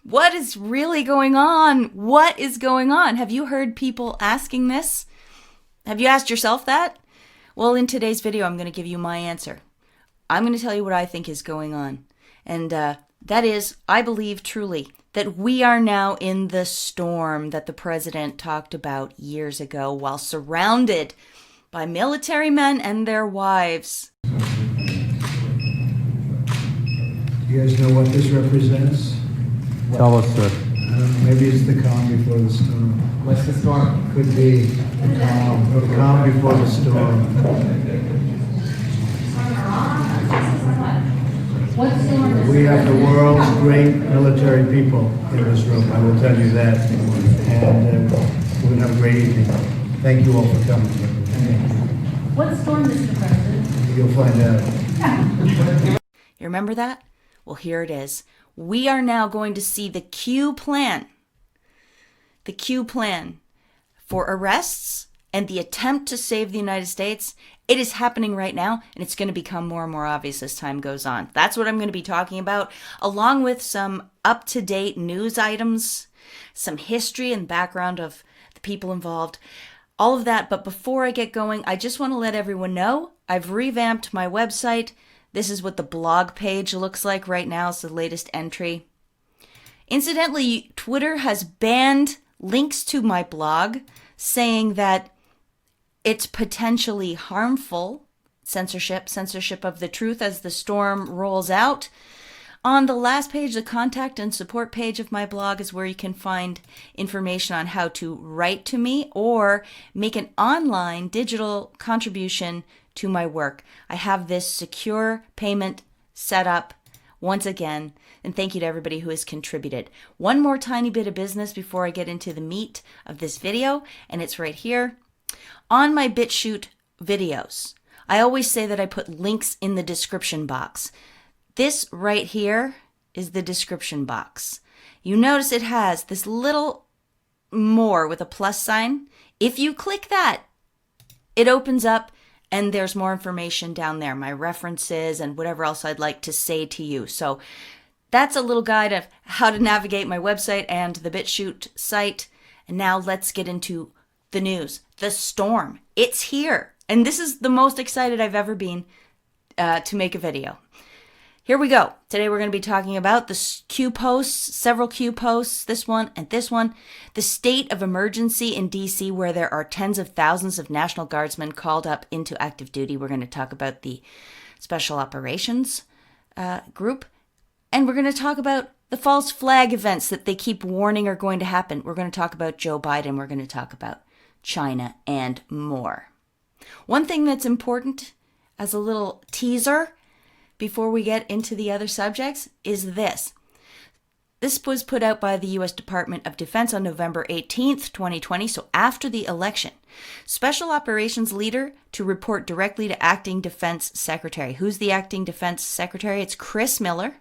What is really going on? What is going on? Have you heard people asking this? Have you asked yourself that? Well, in today's video, I'm going to give you my answer. I'm going to tell you what I think is going on. And that is, I believe truly that we are now in the storm that the president talked about years ago while surrounded by military men and their wives. Do you guys know what this represents? Tell us, sir. Maybe it's the calm before the storm. What's the storm? Could be the calm before the storm. What storm is We have the world's great military people in this room, I will tell you that. And we're going to have a great evening. Thank you all for coming. What storm, Mr. President? You'll find out. You remember that? Well, here it is. We are now going to see the Q plan. The Q plan for arrests and the attempt to save the United States. It is happening right now, and it's going to become more and more obvious as time goes on. That's what I'm going to be talking about, along with some up-to-date news items, some history and background of the people involved, all of that. But before I get going, I just want to let everyone know I've revamped my website. This is what the blog page looks like right now. It's the latest entry. Incidentally, Twitter has banned links to my blog, saying that it's potentially harmful, censorship of the truth as the storm rolls out. On the last page, the contact and support page of my blog is where you can find information on how to write to me or make an online digital contribution to my work. I have this secure payment set up once again, and thank you to everybody who has contributed. One more tiny bit of business before I get into the meat of this video, and it's right here. On my BitChute videos, I always say that I put links in the description box. This right here is the description box. You notice it has this little more with a plus sign. If you click that, it opens up and there's more information down there, my references and whatever else I'd like to say to you. So that's a little guide of how to navigate my website and the BitChute site. And now let's get into the news. The storm. It's here. And this is the most excited I've ever been to make a video. Here we go. Today we're going to be talking about the Q posts, several Q posts, this one and this one. The state of emergency in D.C. where there are tens of thousands of National Guardsmen called up into active duty. We're going to talk about the Special Operations group. And we're going to talk about the false flag events that they keep warning are going to happen. We're going to talk about Joe Biden. We're going to talk about China and more. One thing that's important as a little teaser before we get into the other subjects is this. This was put out by the U.S. Department of Defense on November 18th, 2020, so after the election. Special Operations Leader to report directly to Acting Defense Secretary. Who's the Acting Defense Secretary? It's Chris Miller.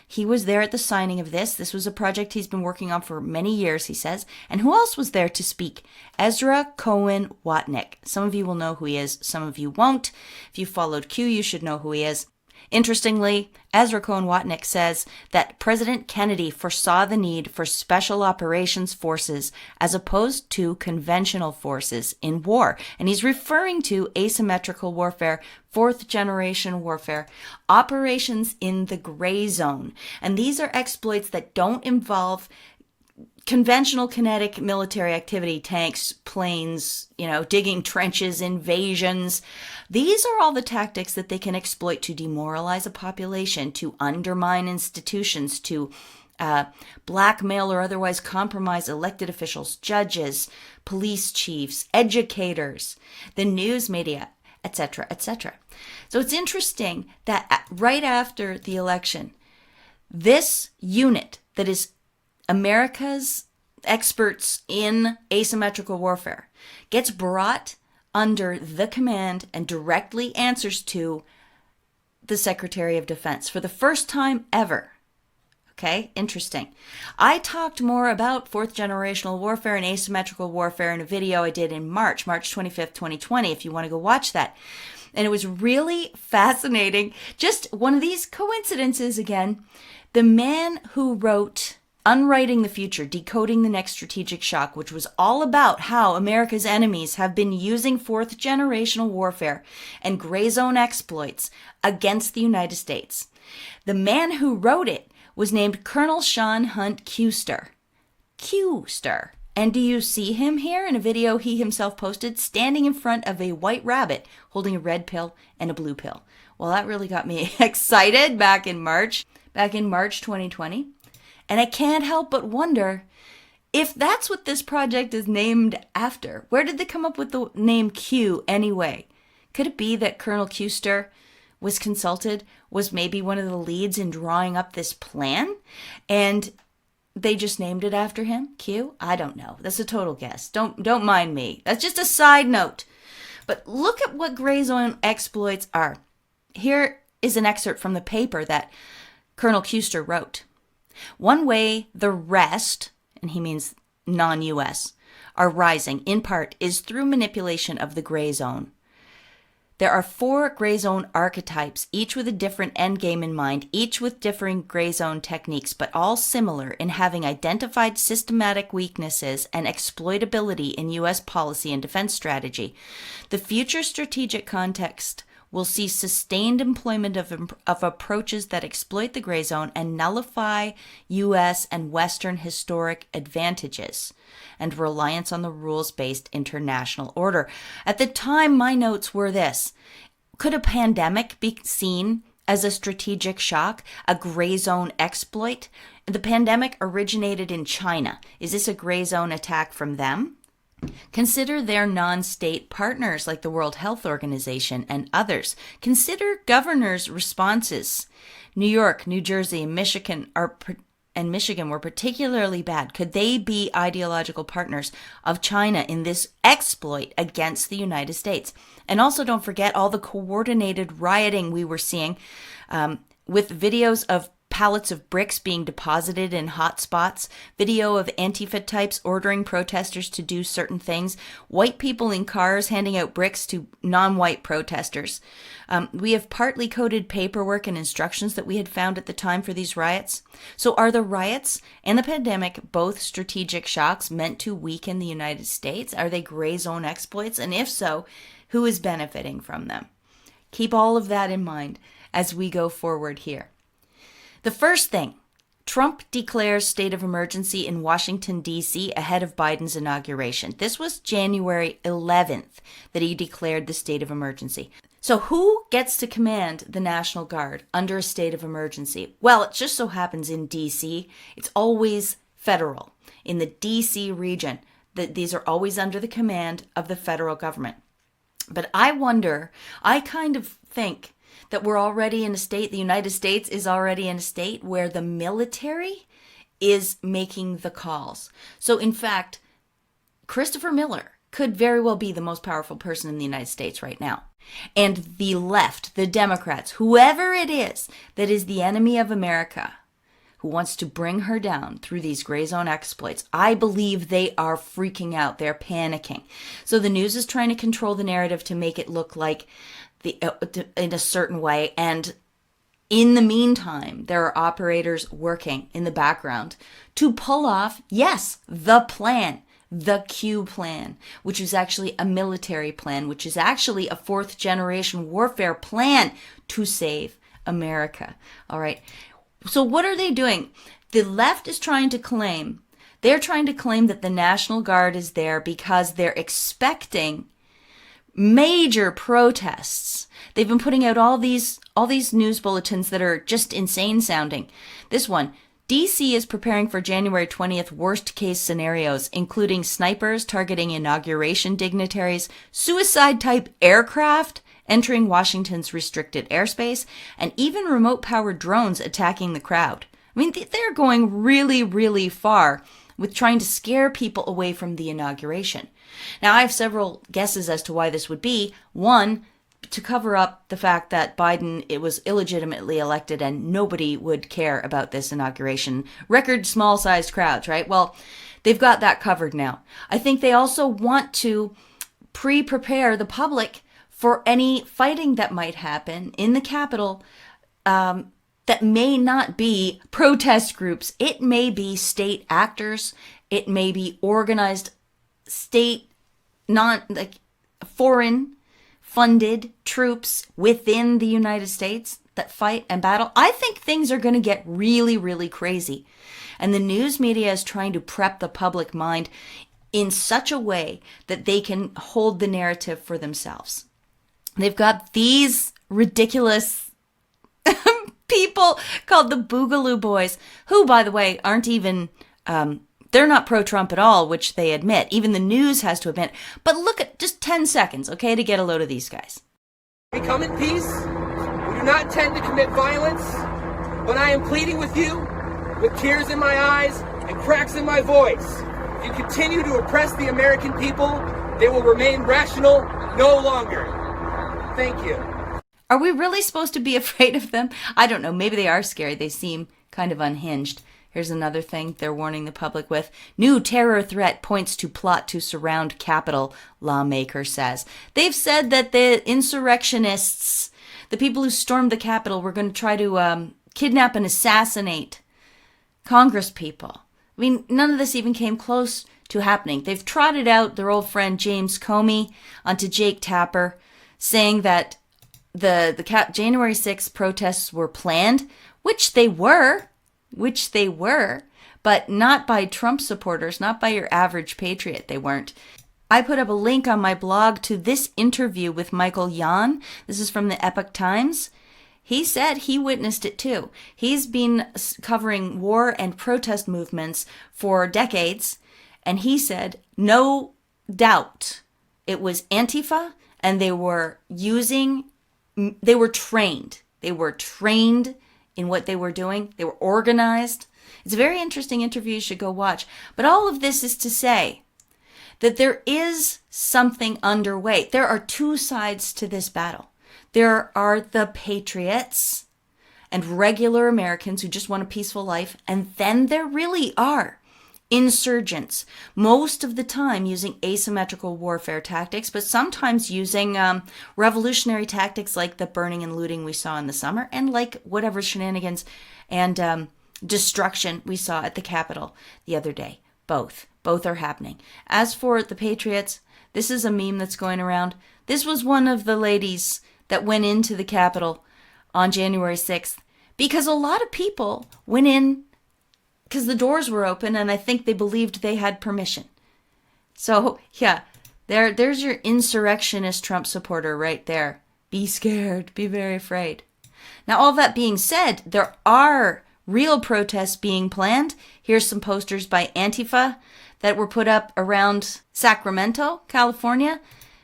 He was there at the signing of this. This was a project he's been working on for many years, he says. And who else was there to speak? Ezra Cohen Watnick. Some of you will know who he is. Some of you won't. If you followed Q, you should know who he is. Interestingly, Ezra Cohen Watnick says that President Kennedy foresaw the need for special operations forces as opposed to conventional forces in war. And he's referring to asymmetrical warfare, fourth generation warfare, operations in the gray zone. And these are exploits that don't involve conventional kinetic military activity, tanks, planes, digging trenches, invasions. These are all the tactics that they can exploit to demoralize a population, to undermine institutions, to blackmail or otherwise compromise elected officials, judges, police chiefs, educators, the news media, etc., etc. So it's interesting that right after the election, this unit that is America's experts in asymmetrical warfare gets brought under the command and directly answers to the Secretary of Defense for the first time ever. Okay, interesting. I talked more about fourth generational warfare and asymmetrical warfare in a video I did in March 25th, 2020, if you want to go watch that. And it was really fascinating. Just one of these coincidences again. The man who wrote Unwriting the Future, Decoding the Next Strategic Shock, which was all about how America's enemies have been using fourth generational warfare and gray zone exploits against the United States. The man who wrote it was named Colonel Sean Hunt Custer. Custer. And do you see him here in a video he himself posted, standing in front of a white rabbit holding a red pill and a blue pill? Well, that really got me excited back in March 2020. And I can't help but wonder if that's what this project is named after. Where did they come up with the name Q anyway? Could it be that Colonel Custer was consulted, was maybe one of the leads in drawing up this plan, and they just named it after him? Q? I don't know. That's a total guess. Don't mind me. That's just a side note. But look at what gray zone exploits are. Here is an excerpt from the paper that Colonel Custer wrote. One way the rest, and he means non-US, are rising, in part, is through manipulation of the gray zone. There are 4 gray zone archetypes, each with a different endgame in mind, each with differing gray zone techniques, but all similar in having identified systematic weaknesses and exploitability in U.S. policy and defense strategy. The future strategic context will see sustained employment of approaches that exploit the gray zone and nullify U.S. and Western historic advantages and reliance on the rules-based international order. At the time, my notes were this. Could a pandemic be seen as a strategic shock, a gray zone exploit? The pandemic originated in China. Is this a gray zone attack from them? Consider their non-state partners like the World Health Organization and others. Consider governors' responses. New York, New Jersey, and Michigan were particularly bad. Could they be ideological partners of China in this exploit against the United States? And also don't forget all the coordinated rioting we were seeing with videos of pallets of bricks being deposited in hot spots, video of Antifa types ordering protesters to do certain things, white people in cars handing out bricks to non-white protesters. We have partly coded paperwork and instructions that we had found at the time for these riots. So are the riots and the pandemic both strategic shocks meant to weaken the United States? Are they gray zone exploits? And if so, who is benefiting from them? Keep all of that in mind as we go forward here. The first thing, Trump declares state of emergency in Washington, D.C. ahead of Biden's inauguration. This was January 11th that he declared the state of emergency. So who gets to command the National Guard under a state of emergency? Well, it just so happens in D.C. it's always federal. In the D.C. region, these are always under the command of the federal government. But I kind of think that we're already in a state, the United States is already in a state where the military is making the calls. So in fact, Christopher Miller could very well be the most powerful person in the United States right now. And the left, the Democrats, whoever it is that is the enemy of America, who wants to bring her down through these gray zone exploits, I believe they are freaking out. They're panicking. So the news is trying to control the narrative to make it look like in a certain way. And in the meantime, there are operators working in the background to pull off, yes, the plan, the Q plan, which is actually a military plan, which is actually a 4th generation warfare plan to save America. All right. So what are they doing? The left is trying to claim that the National Guard is there because they're expecting major protests. They've been putting out all these news bulletins that are just insane sounding. This one, DC is preparing for January 20th worst case scenarios, including snipers targeting inauguration dignitaries, suicide type aircraft entering Washington's restricted airspace, and even remote powered drones attacking the crowd. I mean, they're going really, really far with trying to scare people away from the inauguration. Now, I have several guesses as to why this would be. One, to cover up the fact that Biden was illegitimately elected and nobody would care about this inauguration. Record small-sized crowds, right? Well, they've got that covered now. I think they also want to prepare the public for any fighting that might happen in the Capitol that may not be protest groups. It may be state actors. It may be organized state, foreign funded troops within the United States that fight and battle. I think things are going to get really, really crazy. And the news media is trying to prep the public mind in such a way that they can hold the narrative for themselves. They've got these ridiculous people called the Boogaloo Boys, who, by the way, aren't even, they're not pro-Trump at all, which they admit. Even the news has to admit. But look at just 10 seconds, okay, to get a load of these guys. We come in peace. We do not intend to commit violence. But I am pleading with you, with tears in my eyes and cracks in my voice. If you continue to oppress the American people, they will remain rational no longer. Thank you. Are we really supposed to be afraid of them? I don't know. Maybe they are scary. They seem kind of unhinged. Here's another thing they're warning the public with. New terror threat points to plot to surround Capitol, lawmaker says. They've said that the insurrectionists, the people who stormed the Capitol, were going to try to kidnap and assassinate Congress people. I mean, none of this even came close to happening. They've trotted out their old friend James Comey onto Jake Tapper, saying that the January 6th protests were planned, which they were, but not by Trump supporters, not by your average patriot. They weren't. I put up a link on my blog to this interview with Michael Yon. This is from the Epoch Times. He said he witnessed it too. He's been covering war and protest movements for decades, and he said, no doubt, it was Antifa, and they were trained. They were trained in what they were doing. They were organized. It's a very interesting interview. You should go watch. But all of this is to say that there is something underway. There are two sides to this battle. There are the patriots and regular Americans who just want a peaceful life. And then there really are insurgents, most of the time using asymmetrical warfare tactics, but sometimes using revolutionary tactics like the burning and looting we saw in the summer, and like whatever shenanigans and destruction we saw at the Capitol the other day. Both are happening. As for the patriots, this is a meme that's going around. This was one of the ladies that went into the Capitol on January 6th because a lot of people went in because the doors were open, and I think they believed they had permission. So, yeah, there's your insurrectionist Trump supporter right there. Be scared. Be very afraid. Now, all that being said, there are real protests being planned. Here's some posters by Antifa that were put up around Sacramento, California.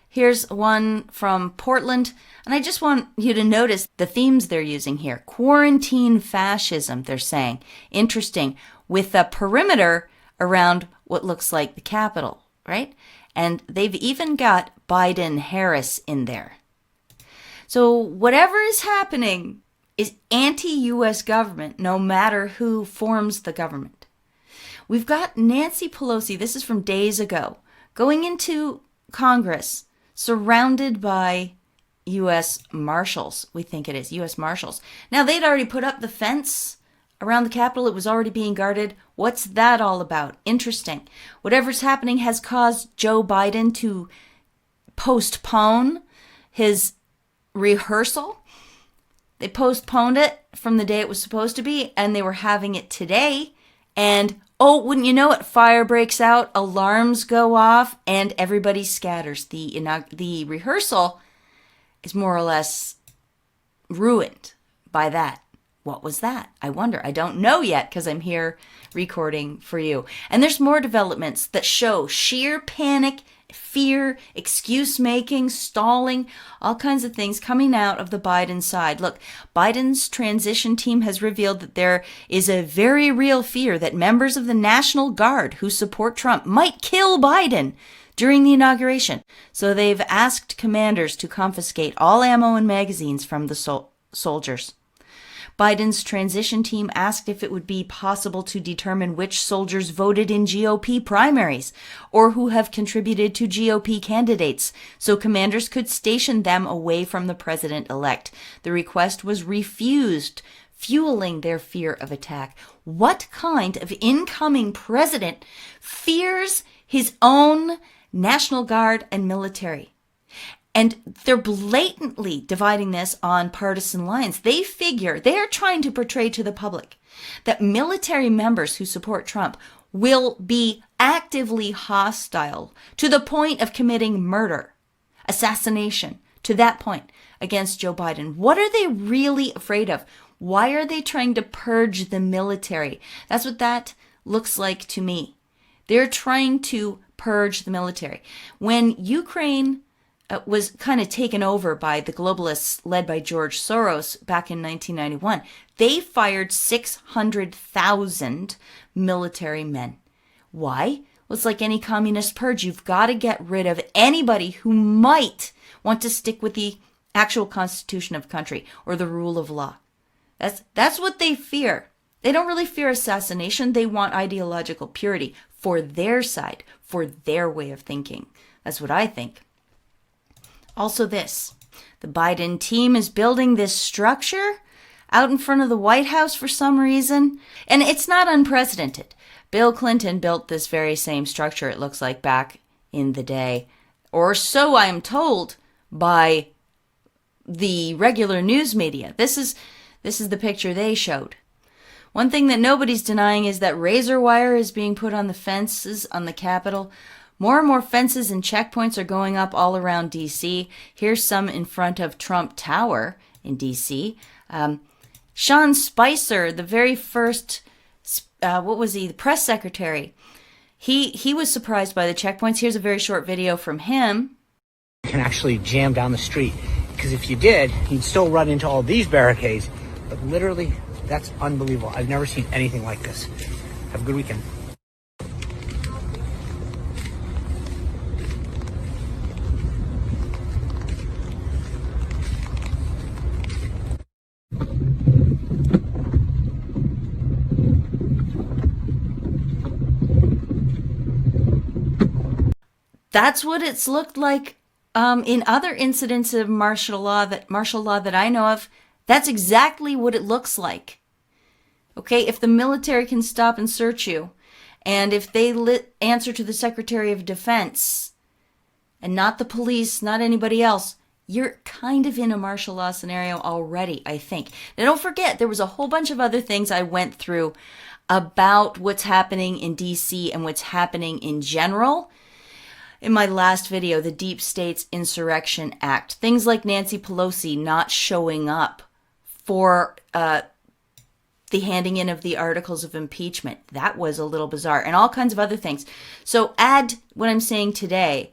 Here's one from Portland. And I just want you to notice the themes they're using here. Quarantine fascism, they're saying. Interesting. With a perimeter around what looks like the Capitol, right? And they've even got Biden-Harris in there. So whatever is happening is anti-U.S. government, no matter who forms the government. We've got Nancy Pelosi, this is from days ago, going into Congress surrounded by U.S. Marshals. We think it is U.S. Marshals. Now, they'd already put up the fence around the Capitol. It was already being guarded. What's that all about? Interesting. Whatever's happening has caused Joe Biden to postpone his rehearsal. They postponed it from the day it was supposed to be, and they were having it today. And, oh, wouldn't you know it, fire breaks out, alarms go off, and everybody scatters. The rehearsal is more or less ruined by that. What was that? I wonder. I don't know yet because I'm here recording for you. And there's more developments that show sheer panic, fear, excuse-making, stalling, all kinds of things coming out of the Biden side. Look, Biden's transition team has revealed that there is a very real fear that members of the National Guard who support Trump might kill Biden during the inauguration. So they've asked commanders to confiscate all ammo and magazines from the soldiers. Biden's transition team asked if it would be possible to determine which soldiers voted in GOP primaries or who have contributed to GOP candidates, so commanders could station them away from the president-elect. The request was refused, fueling their fear of attack. What kind of incoming president fears his own National Guard and military? And they're blatantly dividing this on partisan lines. They figure, they are trying to portray to the public that military members who support Trump will be actively hostile to the point of committing murder, assassination, to that point against Joe Biden. What are they really afraid of? Why are they trying to purge the military? That's what that looks like to me. They're trying to purge the military. When Ukraine was kind of taken over by the globalists led by George Soros back in 1991, they fired 600,000 military men. Why? Well, it's like any communist purge. You've got to get rid of anybody who might want to stick with the actual constitution of the country or the rule of law. That's what they fear. They don't really fear assassination. They want ideological purity for their side, for their way of thinking. That's what I think. Also this, the Biden team is building this structure out in front of the White House for some reason. And it's not unprecedented. Bill Clinton built this very same structure, it looks like, back in the day. Or so I am told by the regular news media. This is the picture they showed. One thing that nobody's denying is that razor wire is being put on the fences on the Capitol. More and more fences and checkpoints are going up all around D.C. Here's some in front of Trump Tower in D.C. Sean Spicer, the very first, the press secretary, he was surprised by the checkpoints. Here's a very short video from him. You can actually jam down the street, because if you did, you'd still run into all these barricades. But literally, that's unbelievable. I've never seen anything like this. Have a good weekend. That's what it's looked like in other incidents of martial law that I know of. That's exactly what it looks like. Okay, if the military can stop and search you, and if they answer to the Secretary of Defense, and not the police, not anybody else, you're kind of in a martial law scenario already, I think. Now, don't forget, there was a whole bunch of other things I went through about what's happening in D.C. and what's happening in general in my last video, the Deep State's Insurrection Act. Things like Nancy Pelosi not showing up for the handing in of the articles of impeachment. That was a little bizarre, and all kinds of other things. So add what I'm saying today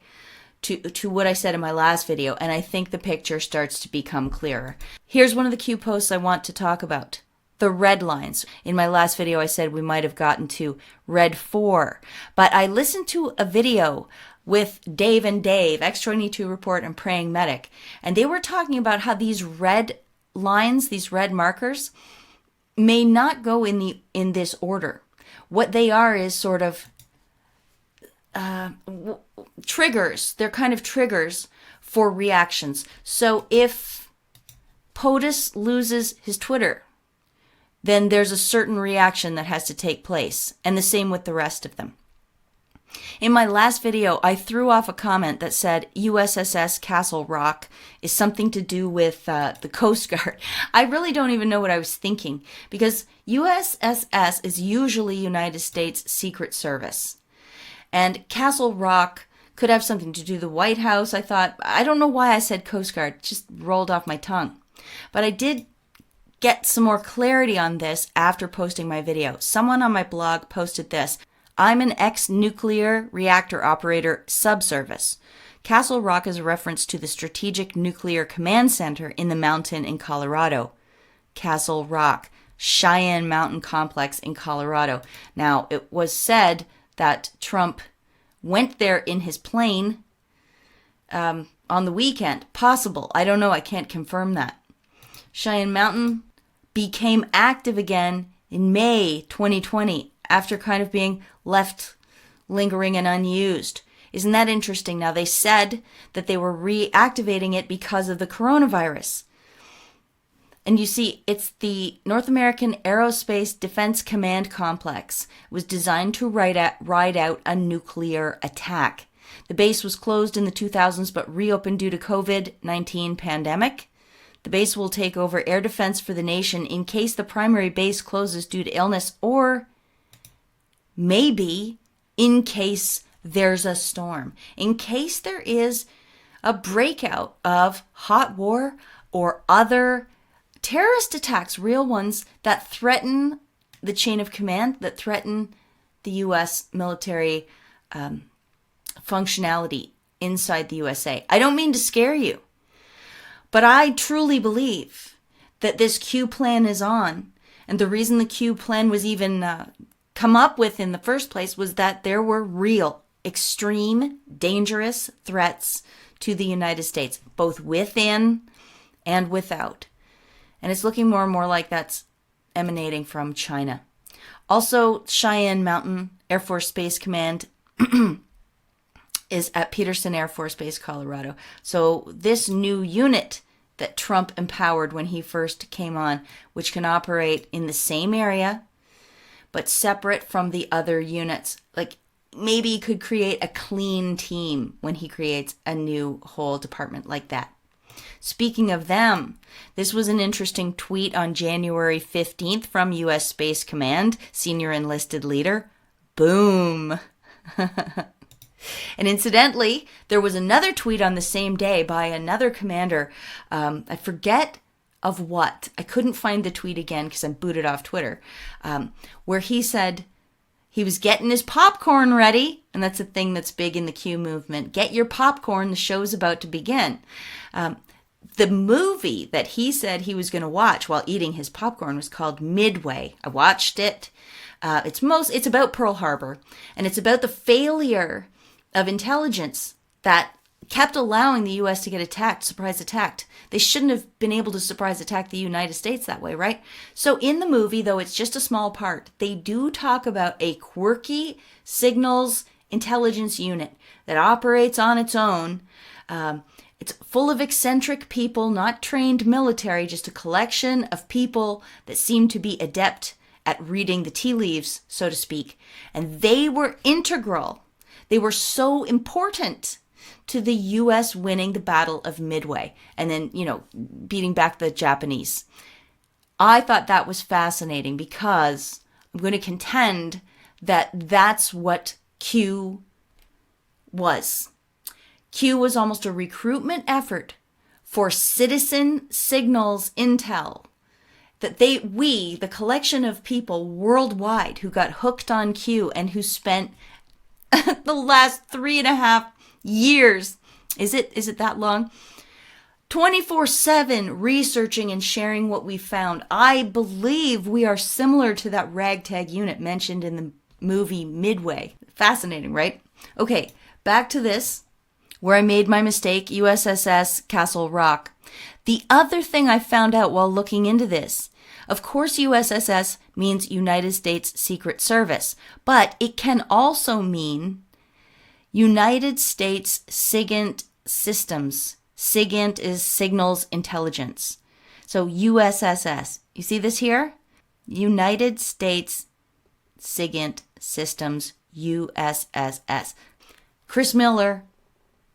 to what I said in my last video, and I think the picture starts to become clearer. Here's one of the Q posts I want to talk about. The red lines. In my last video, I said we might have gotten to red 4, but I listened to a video with Dave and Dave, X22 Report and Praying Medic, and they were talking about how these red lines, these red markers, may not go in this order. What they are is sort of triggers. They're kind of triggers for reactions. So if POTUS loses his Twitter, then there's a certain reaction that has to take place, and the same with the rest of them. In my last video, I threw off a comment that said USS Castle Rock is something to do with the Coast Guard. I really don't even know what I was thinking, because USS is usually United States Secret Service. And Castle Rock could have something to do with the White House. I thought, I don't know why I said Coast Guard. It just rolled off my tongue. But I did get some more clarity on this after posting my video. Someone on my blog posted this. I'm an ex-nuclear reactor operator subservice. Castle Rock is a reference to the Strategic Nuclear Command Center in the mountain in Colorado. Castle Rock, Cheyenne Mountain Complex in Colorado. Now, it was said that Trump went there in his plane on the weekend. Possible. I don't know. I can't confirm that. Cheyenne Mountain became active again in May 2020 after kind of being left lingering and unused. Isn't that interesting? Now, they said that they were reactivating it because of the coronavirus. And you see, it's the North American Aerospace Defense Command Complex. It was designed to ride out a nuclear attack. The base was closed in the 2000s but reopened due to COVID-19 pandemic. The base will take over air defense for the nation in case the primary base closes due to illness, or maybe in case there's a storm, in case there is a breakout of hot war or other terrorist attacks, real ones that threaten the chain of command, that threaten the U.S. military functionality inside the USA. I don't mean to scare you, but I truly believe that this Q plan is on. And the reason the Q plan was even come up with in the first place was that there were real, extreme, dangerous threats to the United States, both within and without. And it's looking more and more like that's emanating from China. Also, Cheyenne Mountain Air Force Space Command is at Peterson Air Force Base, Colorado. So this new unit that Trump empowered when he first came on, which can operate in the same area, but separate from the other units. Like, maybe he could create a clean team when he creates a new whole department like that. Speaking of them, this was an interesting tweet on January 15th from U.S. Space Command, senior enlisted leader. Boom. And incidentally, there was another tweet on the same day by another commander. I forget of what. I couldn't find the tweet again because I'm booted off Twitter. Where he said he was getting his popcorn ready. And that's a thing that's big in the Q movement. Get your popcorn. The show's about to begin. The movie that he said he was going to watch while eating his popcorn was called Midway. I watched it. It's about Pearl Harbor, and it's about the failure of intelligence that kept allowing the U.S. to get attacked, surprise attacked. They shouldn't have been able to surprise attack the United States that way, right? So in the movie, though it's just a small part, they do talk about a quirky signals intelligence unit that operates on its own. It's full of eccentric people, not trained military, just a collection of people that seem to be adept at reading the tea leaves, so to speak. And they were integral. They were so important to the U.S. winning the Battle of Midway and then, beating back the Japanese. I thought that was fascinating because I'm going to contend that that's what Q was. Q was almost a recruitment effort for citizen signals intel. That the collection of people worldwide who got hooked on Q and who spent the last 3.5 years, is it that long? 24/7 researching and sharing what we found. I believe we are similar to that ragtag unit mentioned in the movie Midway. Fascinating, right? Okay, back to this, where I made my mistake, USS Castle Rock. The other thing I found out while looking into this, of course USSS means United States Secret Service, but it can also mean United States SIGINT Systems. SIGINT is Signals Intelligence. So USSS. You see this here? United States SIGINT Systems, USSS. Chris Miller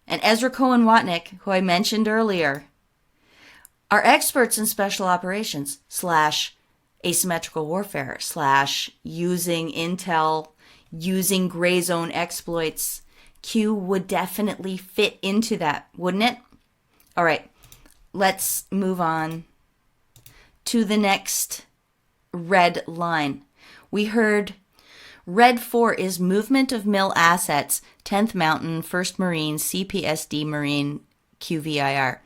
and Ezra Cohen Watnick, who I mentioned earlier, are experts in special operations / asymmetrical warfare / using intel, using gray zone exploits. Q would definitely fit into that, wouldn't it? All right, let's move on to the next red line. We heard Red 4 is movement of mill assets, 10th Mountain, 1st Marine, CPSD Marine, QVIR,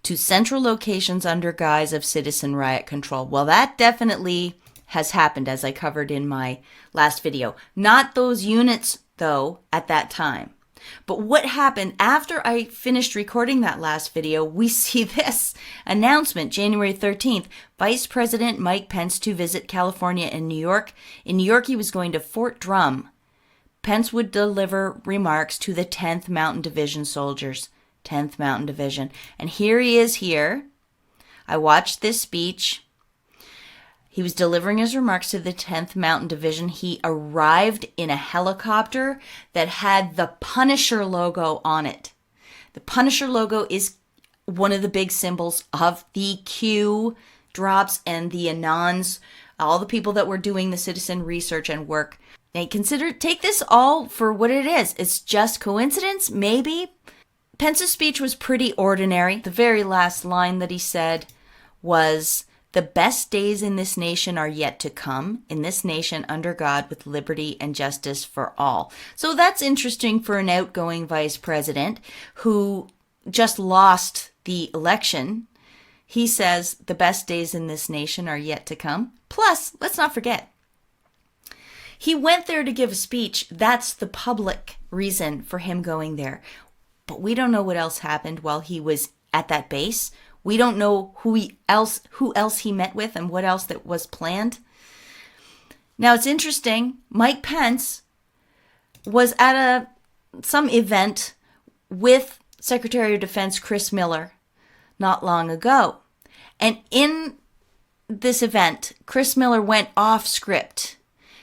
to central locations under guise of citizen riot control. Well, that definitely has happened, as I covered in my last video. Not those units, though, at that time. But what happened after I finished recording that last video, we see this announcement, January 13th, Vice President Mike Pence to visit California and New York. In New York, he was going to Fort Drum. Pence would deliver remarks to the 10th Mountain Division soldiers. 10th Mountain Division. And here he is here. I watched this speech. He was delivering his remarks to the 10th Mountain Division. He arrived in a helicopter that had the Punisher logo on it. The Punisher logo is one of the big symbols of the Q drops and the Anons, all the people that were doing the citizen research and work. Now take this all for what it is. It's just coincidence, maybe. Pence's speech was pretty ordinary. The very last line that he said was, "The best days in this nation are yet to come, in this nation under God with liberty and justice for all." So that's interesting for an outgoing vice president who just lost the election. He says the best days in this nation are yet to come. Plus, let's not forget, he went there to give a speech. That's the public reason for him going there. But we don't know what else happened while he was at that base. We don't know who else he met with and what else that was planned. Now, it's interesting. Mike Pence was at some event with Secretary of Defense Chris Miller not long ago. And in this event, Chris Miller went off script.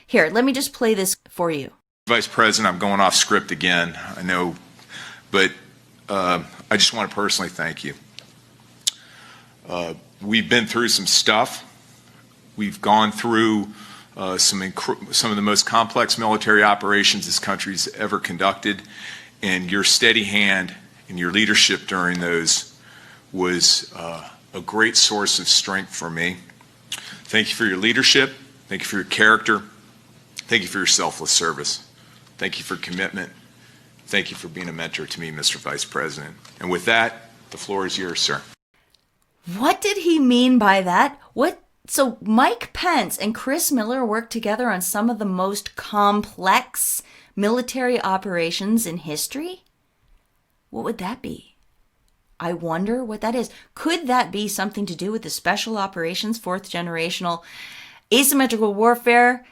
Here, let me just play this for you. Vice President, I'm going off script again, I know, but I just want to personally thank you. We've been through some stuff. We've gone through some of the most complex military operations this country's ever conducted, and your steady hand and your leadership during those was a great source of strength for me. Thank you for your leadership. Thank you for your character. Thank you for your selfless service. Thank you for commitment. Thank you for being a mentor to me, Mr. Vice President. And with that, the floor is yours, sir. What did he mean by that? So Mike Pence and Chris Miller worked together on some of the most complex military operations in history? What would that be? I wonder what that is. Could that be something to do with the special operations, fourth generational asymmetrical warfare,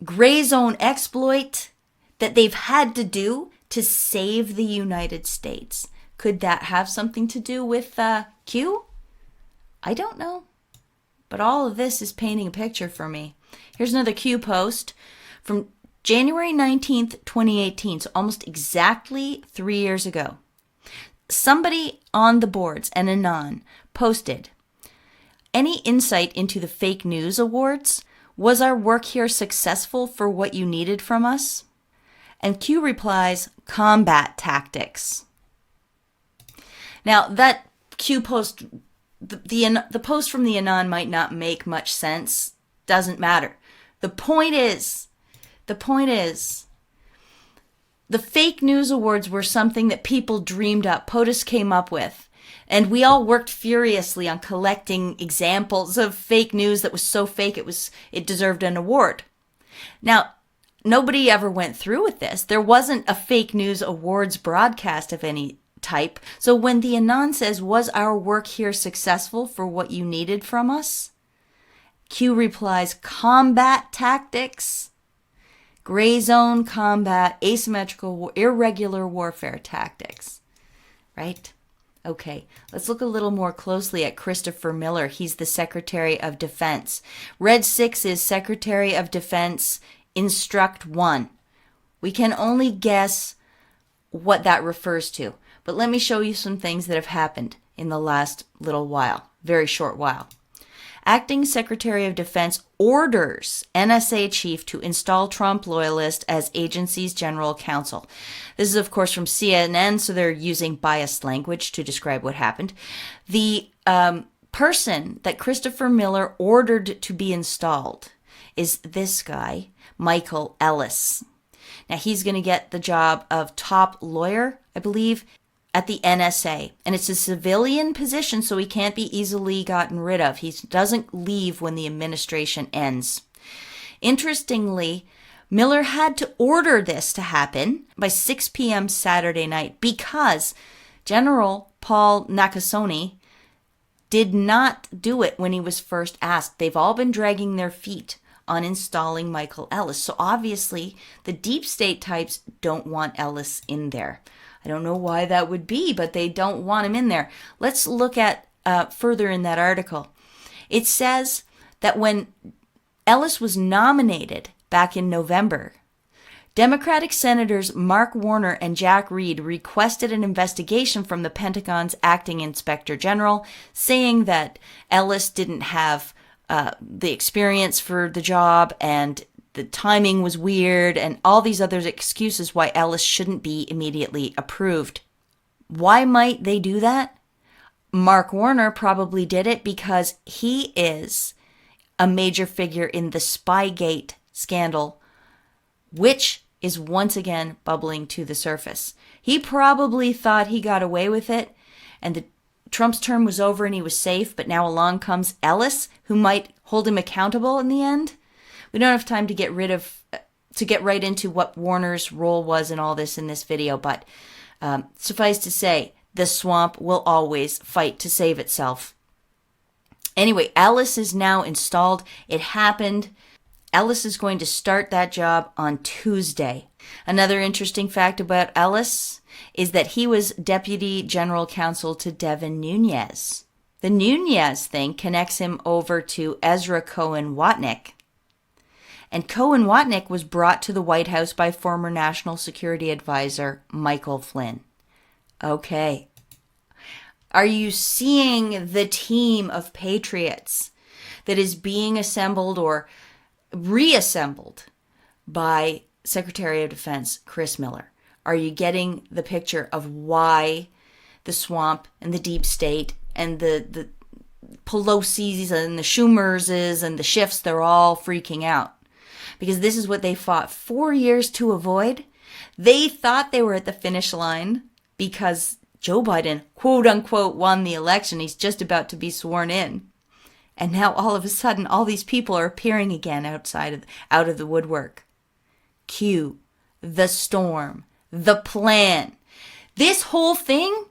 gray zone exploit that they've had to do to save the United States? Could that have something to do with Q? I don't know. But all of this is painting a picture for me. Here's another Q post from January 19th, 2018, so almost exactly 3 years ago. Somebody on the boards, an Anon, posted, "Any insight into the fake news awards? Was our work here successful for what you needed from us?" And Q replies, "Combat tactics." Now, that Q post, the post from the Anon might not make much sense. Doesn't matter. The point is, the fake news awards were something that people dreamed up, POTUS came up with. And we all worked furiously on collecting examples of fake news that was so fake it deserved an award. Now, nobody ever went through with this. There wasn't a fake news awards broadcast of any type. So when the Anon says, "Was our work here successful for what you needed from us?" Q replies, "Combat tactics, gray zone combat, asymmetrical, irregular warfare tactics." Right? Okay, let's look a little more closely at Christopher Miller. He's the Secretary of Defense. Red 6 is Secretary of Defense Instruct 1. We can only guess what that refers to. But let me show you some things that have happened in the last little while, very short while. Acting Secretary of Defense orders NSA chief to install Trump loyalist as agency's general counsel. This is, of course, from CNN, so they're using biased language to describe what happened. The person that Christopher Miller ordered to be installed is this guy, Michael Ellis. Now, he's going to get the job of top lawyer, I believe, at the NSA. And it's a civilian position, so he can't be easily gotten rid of. He doesn't leave when the administration ends. Interestingly, Miller had to order this to happen by 6 p.m. Saturday night because General Paul Nakasone did not do it when he was first asked. They've all been dragging their feet on installing Michael Ellis. So obviously, the deep state types don't want Ellis in there. I don't know why that would be, but they don't want him in there. Let's look at further in that article. It says that when Ellis was nominated back in November, Democratic Senators Mark Warner and Jack Reed requested an investigation from the Pentagon's acting inspector general, saying that Ellis didn't have the experience for the job and the timing was weird and all these other excuses why Ellis shouldn't be immediately approved. Why might they do that? Mark Warner probably did it because he is a major figure in the Spygate scandal, which is once again bubbling to the surface. He probably thought he got away with it and Trump's term was over and he was safe, but now along comes Ellis, who might hold him accountable in the end. We don't have time to get right into what Warner's role was in all this in this video, but suffice to say, the swamp will always fight to save itself. Anyway, Ellis is now installed. It happened. Ellis is going to start that job on Tuesday. Another interesting fact about Ellis is that he was Deputy General Counsel to Devin Nunes. The Nunes thing connects him over to Ezra Cohen-Watnick. And Cohen-Watnick was brought to the White House by former National Security Advisor Michael Flynn. Okay. Are you seeing the team of patriots that is being assembled or reassembled by Secretary of Defense Chris Miller? Are you getting the picture of why the swamp and the deep state and the Pelosi's and the Schumer's and the Schiffs, they're all freaking out? Because this is what they fought 4 years to avoid. They thought they were at the finish line because Joe Biden, quote unquote, won the election. He's just about to be sworn in. And now all of a sudden, all these people are appearing again out of the woodwork. Q, the storm, the plan. This whole thing,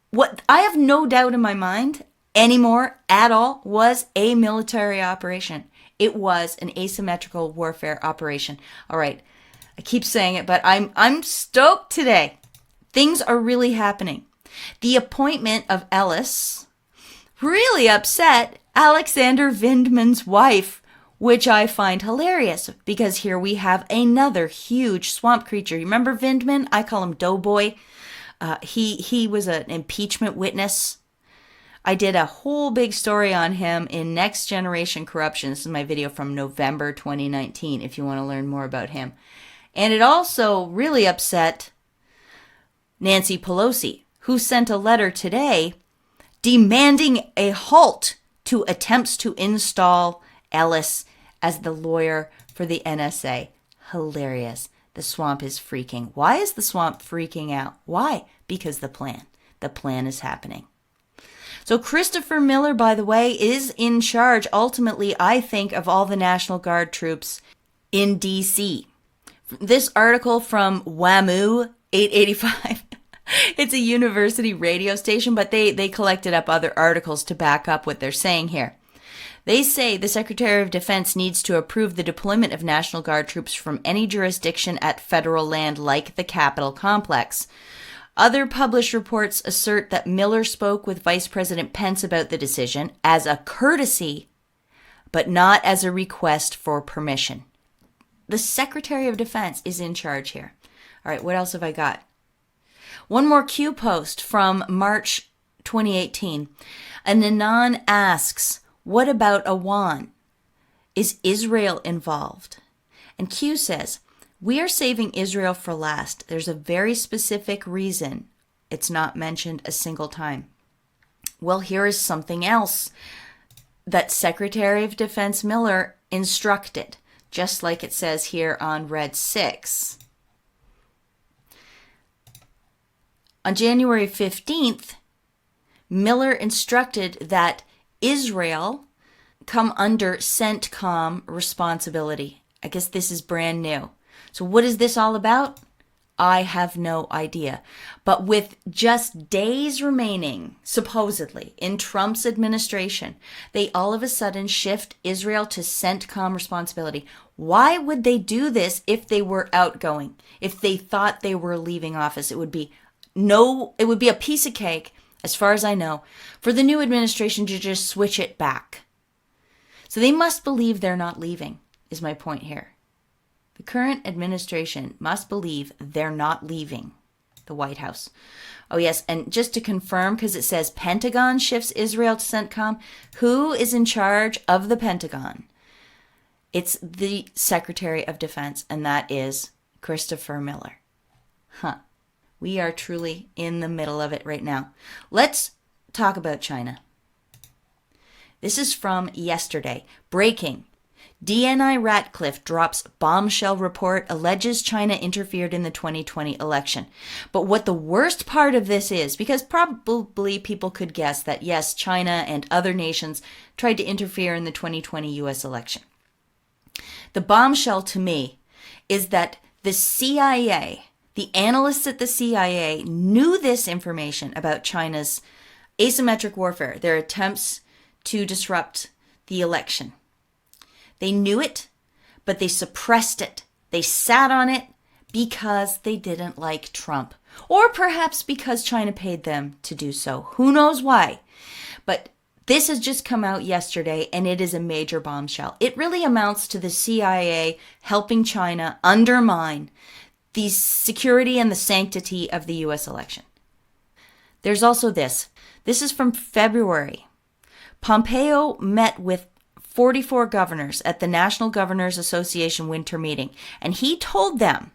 what I have no doubt in my mind anymore at all, was a military operation. It was an asymmetrical warfare operation. All right, I keep saying it, but I'm stoked today. Things are really happening. The appointment of Ellis really upset Alexander Vindman's wife, which I find hilarious because here we have another huge swamp creature. You remember Vindman? I call him Doughboy. He was an impeachment witness. I did a whole big story on him in Next Generation Corruption. This is my video from November 2019 if you want to learn more about him. And it also really upset Nancy Pelosi, who sent a letter today demanding a halt to attempts to install Ellis as the lawyer for the NSA. Hilarious. The swamp is freaking. Why is the swamp freaking out? Why? Because the plan is happening. So Christopher Miller, by the way, is in charge, ultimately, I think, of all the National Guard troops in D.C. This article from WAMU 885, it's a university radio station, but they collected up other articles to back up what they're saying here. They say the Secretary of Defense needs to approve the deployment of National Guard troops from any jurisdiction at federal land like the Capitol complex. Other published reports assert that Miller spoke with Vice President Pence about the decision as a courtesy, but not as a request for permission. The Secretary of Defense is in charge here. All right, what else have I got? One more Q post from March 2018. An Anon asks, what about Iran? Is Israel involved? And Q says, we are saving Israel for last. There's a very specific reason it's not mentioned a single time. Well, here is something else that Secretary of Defense Miller instructed, just like it says here on Red 6. On January 15th, Miller instructed that Israel come under CENTCOM responsibility. I guess this is brand new. So what is this all about? I have no idea. But with just days remaining, supposedly, in Trump's administration, they all of a sudden shift Israel to CENTCOM responsibility. Why would they do this if they were outgoing? If they thought they were leaving office, it would be a piece of cake as far as I know, for the new administration to just switch it back. So they must believe they're not leaving, is my point here. The current administration must believe they're not leaving the White House. Oh, yes, and just to confirm, because it says Pentagon shifts Israel to CENTCOM, who is in charge of the Pentagon? It's the Secretary of Defense, and that is Christopher Miller. We are truly in the middle of it right now. Let's talk about China. This is from yesterday. Breaking. DNI Ratcliffe drops bombshell report, alleges China interfered in the 2020 election. But what the worst part of this is, because probably people could guess that yes, China and other nations tried to interfere in the 2020 US election. The bombshell to me is that the CIA, the analysts at the CIA, knew this information about China's asymmetric warfare, their attempts to disrupt the election. They knew it, but they suppressed it. They sat on it because they didn't like Trump. Or perhaps because China paid them to do so. Who knows why? But this has just come out yesterday, and it is a major bombshell. It really amounts to the CIA helping China undermine the security and the sanctity of the U.S. election. There's also this. This is from February. Pompeo met with 44 governors at the National Governors Association winter meeting, and he told them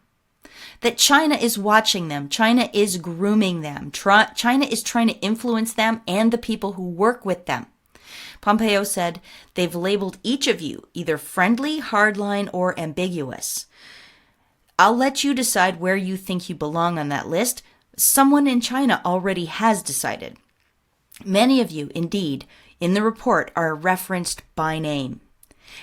that China is watching them, China is grooming them, China is trying to influence them and the people who work with them. Pompeo said, they've labeled each of you either friendly, hardline, or ambiguous. I'll let you decide where you think you belong on that list. Someone in China already has decided. Many of you, indeed, in the report are referenced by name.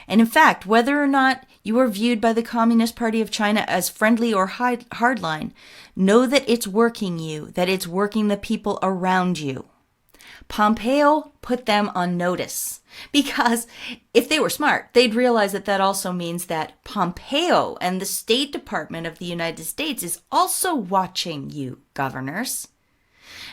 And in fact, whether or not you are viewed by the Communist Party of China as friendly or hardline, know that it's working you, that it's working the people around you. Pompeo put them on notice because if they were smart, they'd realize that that also means that Pompeo and the State Department of the United States is also watching you, governors.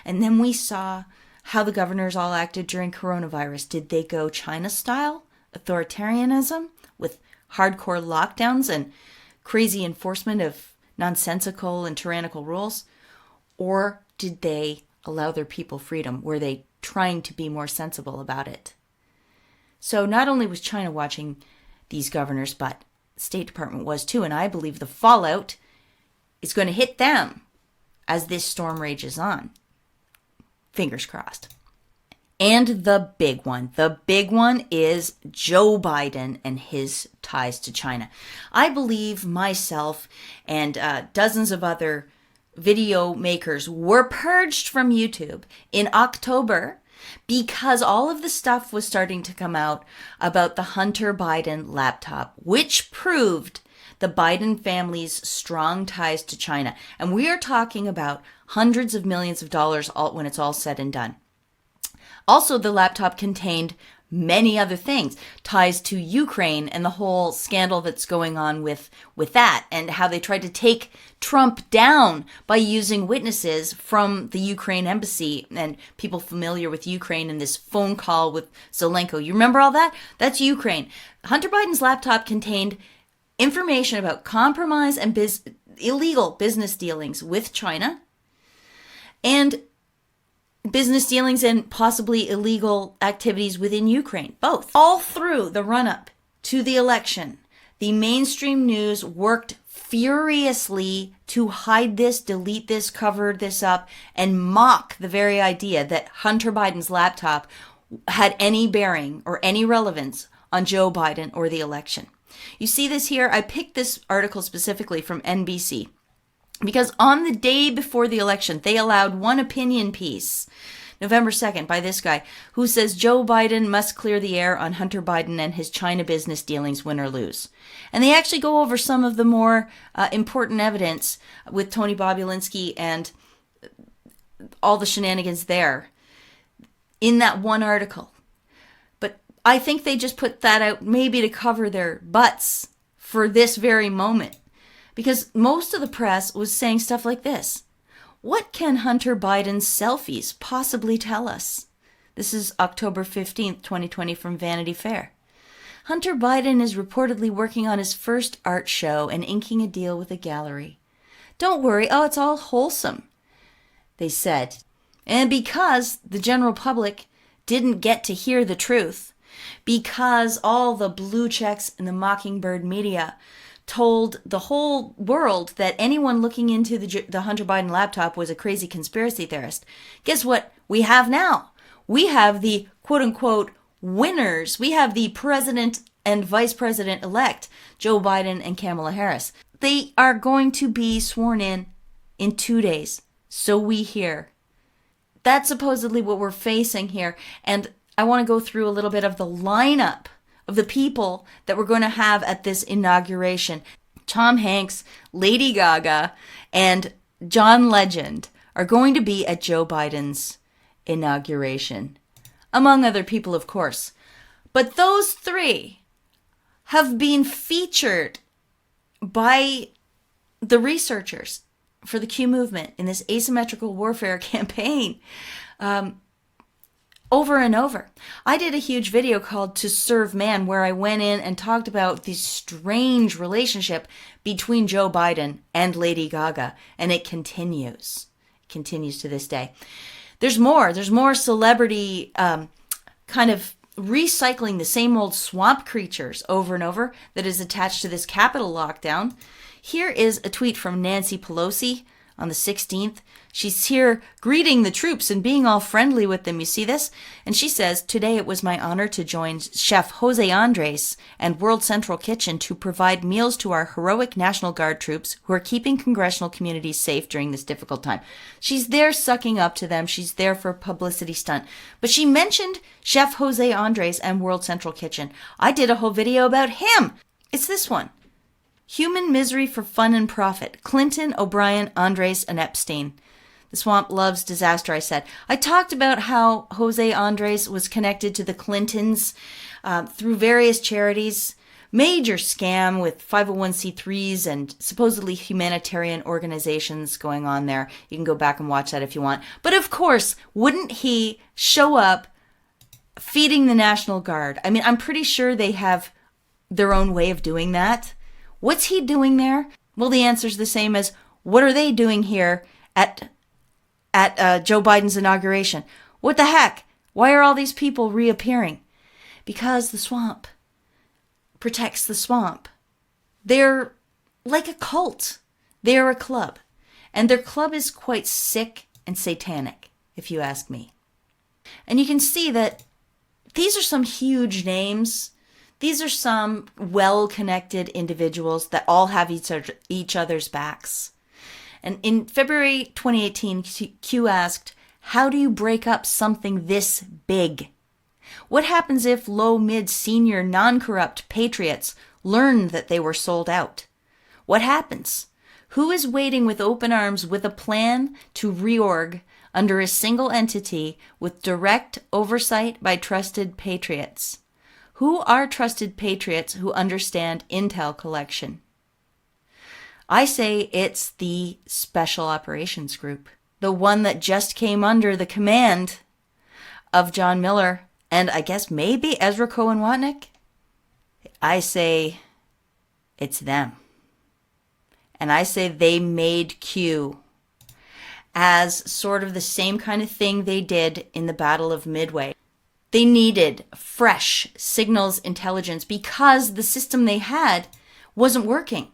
And then we saw how the governors all acted during coronavirus. Did they go China style, authoritarianism, with hardcore lockdowns and crazy enforcement of nonsensical and tyrannical rules? Or did they allow their people freedom? Were they trying to be more sensible about it? So not only was China watching these governors, but the State Department was too, and I believe the fallout is going to hit them as this storm rages on. Fingers crossed. And the big one is Joe Biden and his ties to China. I believe myself and dozens of other video makers were purged from YouTube in October because all of the stuff was starting to come out about the Hunter Biden laptop, which proved the Biden family's strong ties to China. And we are talking about hundreds of millions of dollars when it's all said and done. Also, the laptop contained many other things, ties to Ukraine and the whole scandal that's going on with that, and how they tried to take Trump down by using witnesses from the Ukraine embassy and people familiar with Ukraine and this phone call with Zelenko. You remember all that? That's Ukraine. Hunter Biden's laptop contained information about compromise and illegal business dealings with China and business dealings and possibly illegal activities within Ukraine, both. All through the run-up to the election, the mainstream news worked furiously to hide this, delete this, cover this up, and mock the very idea that Hunter Biden's laptop had any bearing or any relevance on Joe Biden or the election. You see this here? I picked this article specifically from NBC. Because on the day before the election, they allowed one opinion piece, November 2nd, by this guy, who says Joe Biden must clear the air on Hunter Biden and his China business dealings, win or lose. And they actually go over some of the more important evidence with Tony Bobulinski and all the shenanigans there in that one article. But I think they just put that out maybe to cover their butts for this very moment. Because most of the press was saying stuff like this. What can Hunter Biden's selfies possibly tell us? This is October 15th, 2020 from Vanity Fair. Hunter Biden is reportedly working on his first art show and inking a deal with a gallery. Don't worry, it's all wholesome, they said. And because the general public didn't get to hear the truth, because all the blue checks and the Mockingbird media told the whole world that anyone looking into the Hunter Biden laptop was a crazy conspiracy theorist, guess what we have now? We have the quote-unquote winners. We have the president and vice president-elect, Joe Biden and Kamala Harris. They are going to be sworn in 2 days. So we hear. That's supposedly what we're facing here. And I want to go through a little bit of the lineup of the people that we're going to have at this inauguration. Tom Hanks, Lady Gaga, and John Legend are going to be at Joe Biden's inauguration. Among other people, of course. But those three have been featured by the researchers for the Q movement in this asymmetrical warfare campaign over and over. I did a huge video called To Serve Man where I went in and talked about the strange relationship between Joe Biden and Lady Gaga, and it continues. It continues to this day. There's more celebrity kind of recycling the same old swamp creatures over and over that is attached to this Capitol lockdown. Here is a tweet from Nancy Pelosi on the 16th. She's here greeting the troops and being all friendly with them. You see this? And she says, "Today it was my honor to join Chef Jose Andres and World Central Kitchen to provide meals to our heroic National Guard troops who are keeping congressional communities safe during this difficult time." She's there sucking up to them. She's there for a publicity stunt. But she mentioned Chef Jose Andres and World Central Kitchen. I did a whole video about him. It's this one. Human misery for fun and profit. Clinton, O'Brien, Andres, and Epstein. The swamp loves disaster, I said. I talked about how Jose Andres was connected to the Clintons through various charities. Major scam with 501c3s and supposedly humanitarian organizations going on there. You can go back and watch that if you want. But of course, wouldn't he show up feeding the National Guard? I mean, I'm pretty sure they have their own way of doing that. What's he doing there? Well, the answer's the same as what are they doing here at Joe Biden's inauguration? What the heck? Why are all these people reappearing? Because the swamp protects the swamp. They're like a cult. They're a club. And their club is quite sick and satanic, if you ask me. And you can see that these are some huge names. These are some well-connected individuals that all have each other's backs. And in February 2018, Q asked, how do you break up something this big? What happens if low, mid, senior, non-corrupt patriots learn that they were sold out? What happens? Who is waiting with open arms with a plan to reorg under a single entity with direct oversight by trusted patriots? Who are trusted patriots who understand intel collection? I say it's the Special Operations Group, the one that just came under the command of John Miller and I guess maybe Ezra Cohen Watnick. I say it's them. And I say they made Q as sort of the same kind of thing they did in the Battle of Midway. They needed fresh signals intelligence because the system they had wasn't working.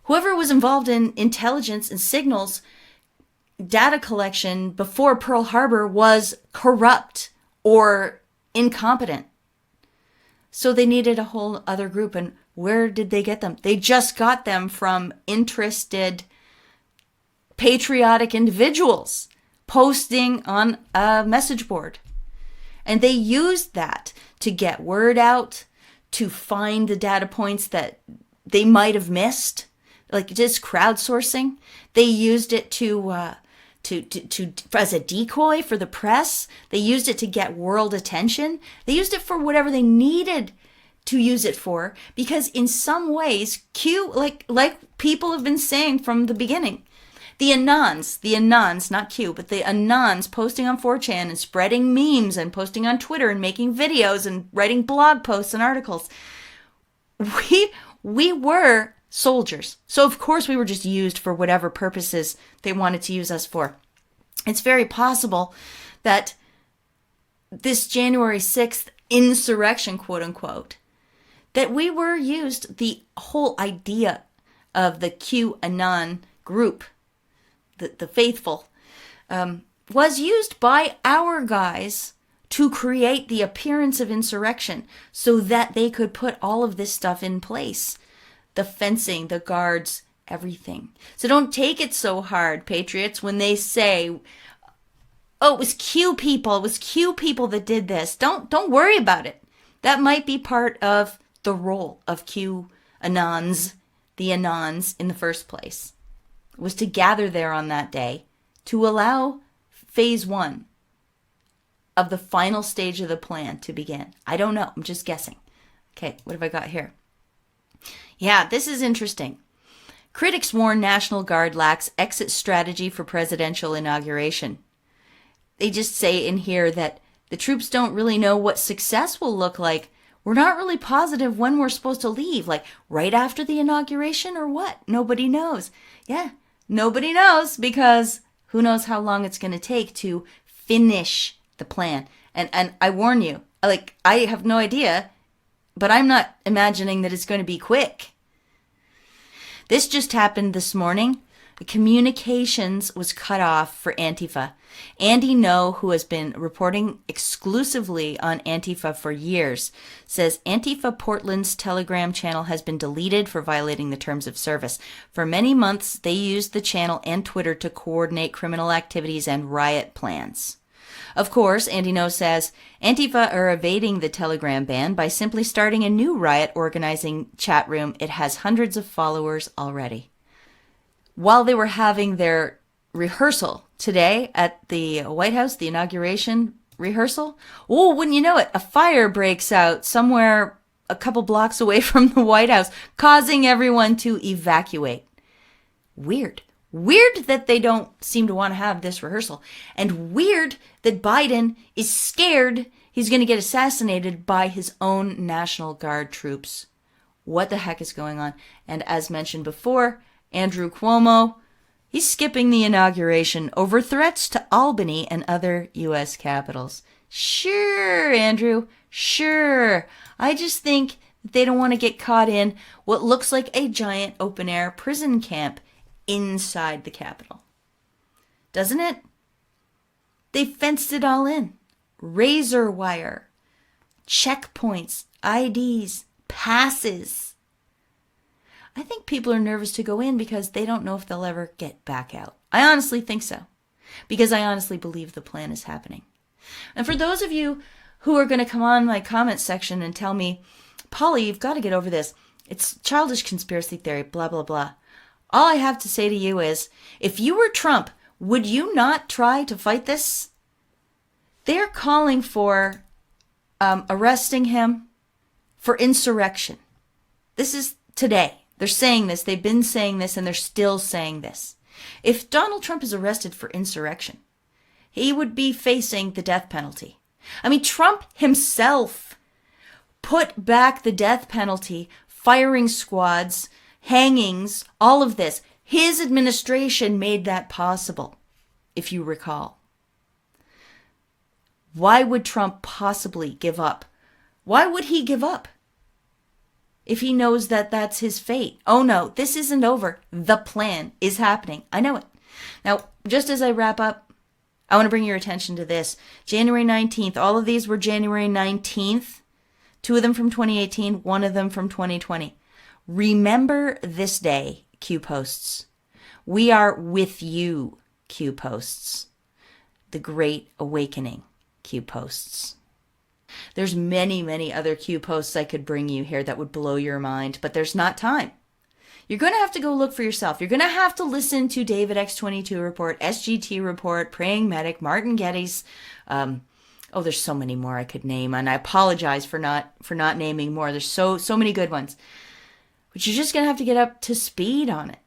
Whoever was involved in intelligence and signals data collection before Pearl Harbor was corrupt or incompetent. So they needed a whole other group. And where did they get them? They just got them from interested, patriotic individuals posting on a message board. And they used that to get word out, to find the data points that they might have missed, like just crowdsourcing. They used it to as a decoy for the press. They used it to get world attention. They used it for whatever they needed to use it for, because in some ways, Q, like people have been saying from the beginning, The Anons, not Q, but the Anons posting on 4chan and spreading memes and posting on Twitter and making videos and writing blog posts and articles. We were soldiers. So of course we were just used for whatever purposes they wanted to use us for. It's very possible that this January 6th insurrection, quote unquote, that we were used, the whole idea of the QAnon group, the faithful, was used by our guys to create the appearance of insurrection so that they could put all of this stuff in place. The fencing, the guards, everything. So don't take it so hard, patriots, when they say, oh, it was Q people that did this. Don't worry about it. That might be part of the role of QAnons, the Anons in the first place, was to gather there on that day to allow phase 1 of the final stage of the plan to begin. I don't know. I'm just guessing. Okay, what have I got here? Yeah, this is interesting. Critics warn National Guard lacks exit strategy for presidential inauguration. They just say in here that the troops don't really know what success will look like. We're not really positive when we're supposed to leave, like right after the inauguration or what? Nobody knows. Yeah, nobody knows, because who knows how long it's going to take to finish the plan. And I warn you, like, I have no idea, but I'm not imagining that it's going to be quick. This just happened this morning. The communications was cut off for Antifa. Andy No, who has been reporting exclusively on Antifa for years, says Antifa Portland's Telegram channel has been deleted for violating the terms of service. For many months, they used the channel and Twitter to coordinate criminal activities and riot plans. Of course, Andy No says Antifa are evading the Telegram ban by simply starting a new riot organizing chat room. It has hundreds of followers already. While they were having their rehearsal today at the White House, the inauguration rehearsal, oh, wouldn't you know it, a fire breaks out somewhere a couple blocks away from the White House, causing everyone to evacuate. Weird. Weird that they don't seem to want to have this rehearsal. And weird that Biden is scared he's going to get assassinated by his own National Guard troops. What the heck is going on? And as mentioned before, Andrew Cuomo, he's skipping the inauguration over threats to Albany and other U.S. capitals. Sure, Andrew, sure. I just think they don't want to get caught in what looks like a giant open-air prison camp inside the Capitol. Doesn't it? They fenced it all in. Razor wire, checkpoints, IDs, passes. I think people are nervous to go in because they don't know if they'll ever get back out. I honestly think so, because I honestly believe the plan is happening. And for those of you who are going to come on my comment section and tell me, Polly, you've got to get over this. It's childish conspiracy theory, blah, blah, blah. All I have to say to you is, if you were Trump, would you not try to fight this? They're calling for arresting him for insurrection. This is today. They're saying this. They've been saying this, and they're still saying this. If Donald Trump is arrested for insurrection, he would be facing the death penalty. I mean, Trump himself put back the death penalty, firing squads, hangings, all of this. His administration made that possible, if you recall. Why would Trump possibly give up? Why would he give up if he knows that that's his fate? Oh no, this isn't over. The plan is happening. I know it. Now, just as I wrap up, I want to bring your attention to this. January 19th, all of these were January 19th. 2 of them from 2018, 1 of them from 2020. Remember this day, Q posts. We are with you, Q posts. The Great Awakening, Q posts. There's many, many other Q posts I could bring you here that would blow your mind, but there's not time. You're going to have to go look for yourself. You're going to have to listen to David X22 Report, SGT Report, Praying Medic, Martin Getty's. There's so many more I could name, and I apologize for not naming more. There's so many good ones. But you're just going to have to get up to speed on it,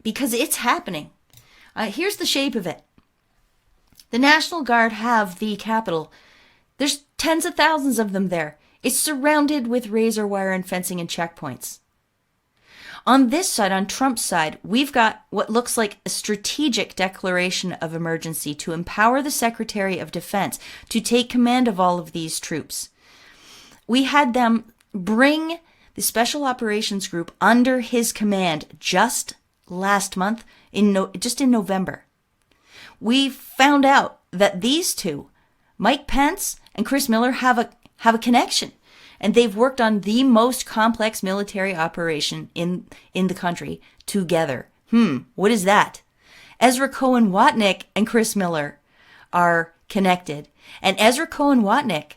because it's happening. Here's the shape of it. The National Guard have the Capitol. There's tens of thousands of them there. It's surrounded with razor wire and fencing and checkpoints. On this side, on Trump's side, we've got what looks like a strategic declaration of emergency to empower the Secretary of Defense to take command of all of these troops. We had them bring the Special Operations Group under his command just last month, just in November. We found out that these two, Mike Pence and Chris Miller, have a connection. And they've worked on the most complex military operation in the country together. What is that? Ezra Cohen Watnick and Chris Miller are connected. And Ezra Cohen Watnick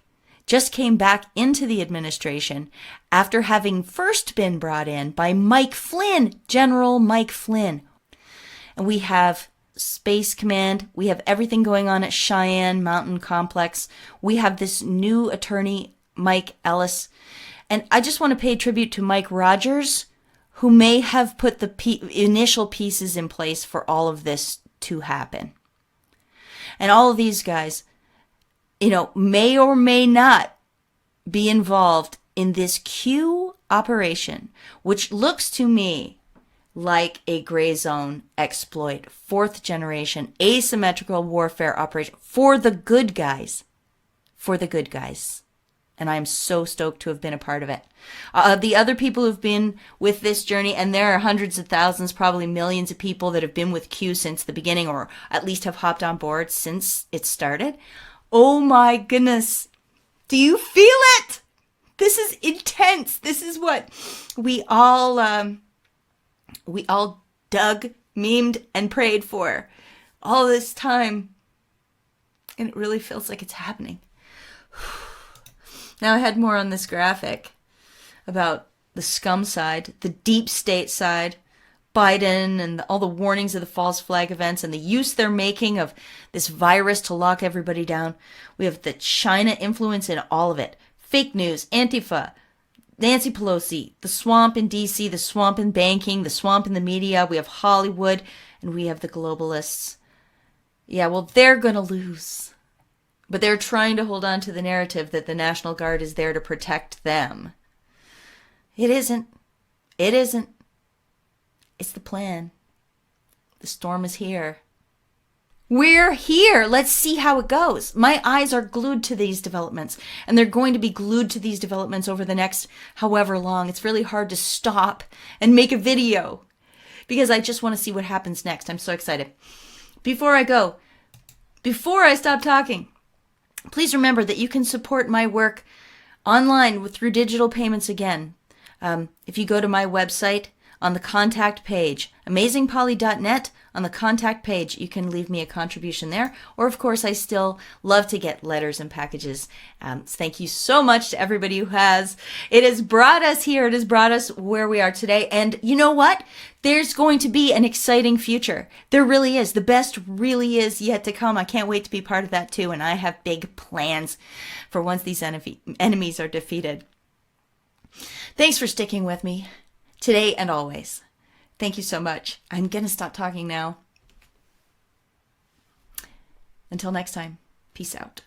just came back into the administration after having first been brought in by Mike Flynn, General Mike Flynn. And we have Space Command. We have everything going on at Cheyenne Mountain Complex. We have this new attorney, Mike Ellis. And I just want to pay tribute to Mike Rogers, who may have put the initial pieces in place for all of this to happen. And all of these guys, may or may not be involved in this Q operation, which looks to me like a gray zone exploit, fourth generation, asymmetrical warfare operation for the good guys. For the good guys. And I'm so stoked to have been a part of it. The other people who've been with this journey, and there are hundreds of thousands, probably millions of people that have been with Q since the beginning, or at least have hopped on board since it started. Oh my goodness. Do you feel it? This is intense. This is what we all dug, memed, and prayed for all this time. And it really feels like it's happening. Now I had more on this graphic about the scum side, the deep state side, Biden and all the warnings of the false flag events and the use they're making of this virus to lock everybody down. We have the China influence in all of it. Fake news, Antifa, Nancy Pelosi, the swamp in DC, the swamp in banking, the swamp in the media. We have Hollywood and we have the globalists. Yeah, well, they're going to lose. But they're trying to hold on to the narrative that the National Guard is there to protect them. It isn't. It isn't. It's the plan. The storm is here. We're here. Let's see how it goes. My eyes are glued to these developments, and they're going to be glued to these developments over the next however long. It's really hard to stop and make a video because I just want to see what happens next. I'm so excited. Before I go, before I stop talking, please remember that you can support my work online through digital payments again. If you go to my website on the contact page, amazingpoly.net, on the contact page, you can leave me a contribution there. Or, of course, I still love to get letters and packages. Thank you so much to everybody who has. It has brought us here. It has brought us where we are today. And you know what? There's going to be an exciting future. There really is. The best really is yet to come. I can't wait to be part of that too. And I have big plans for once these enemies are defeated. Thanks for sticking with me today and always. Thank you so much. I'm going to stop talking now. Until next time, peace out.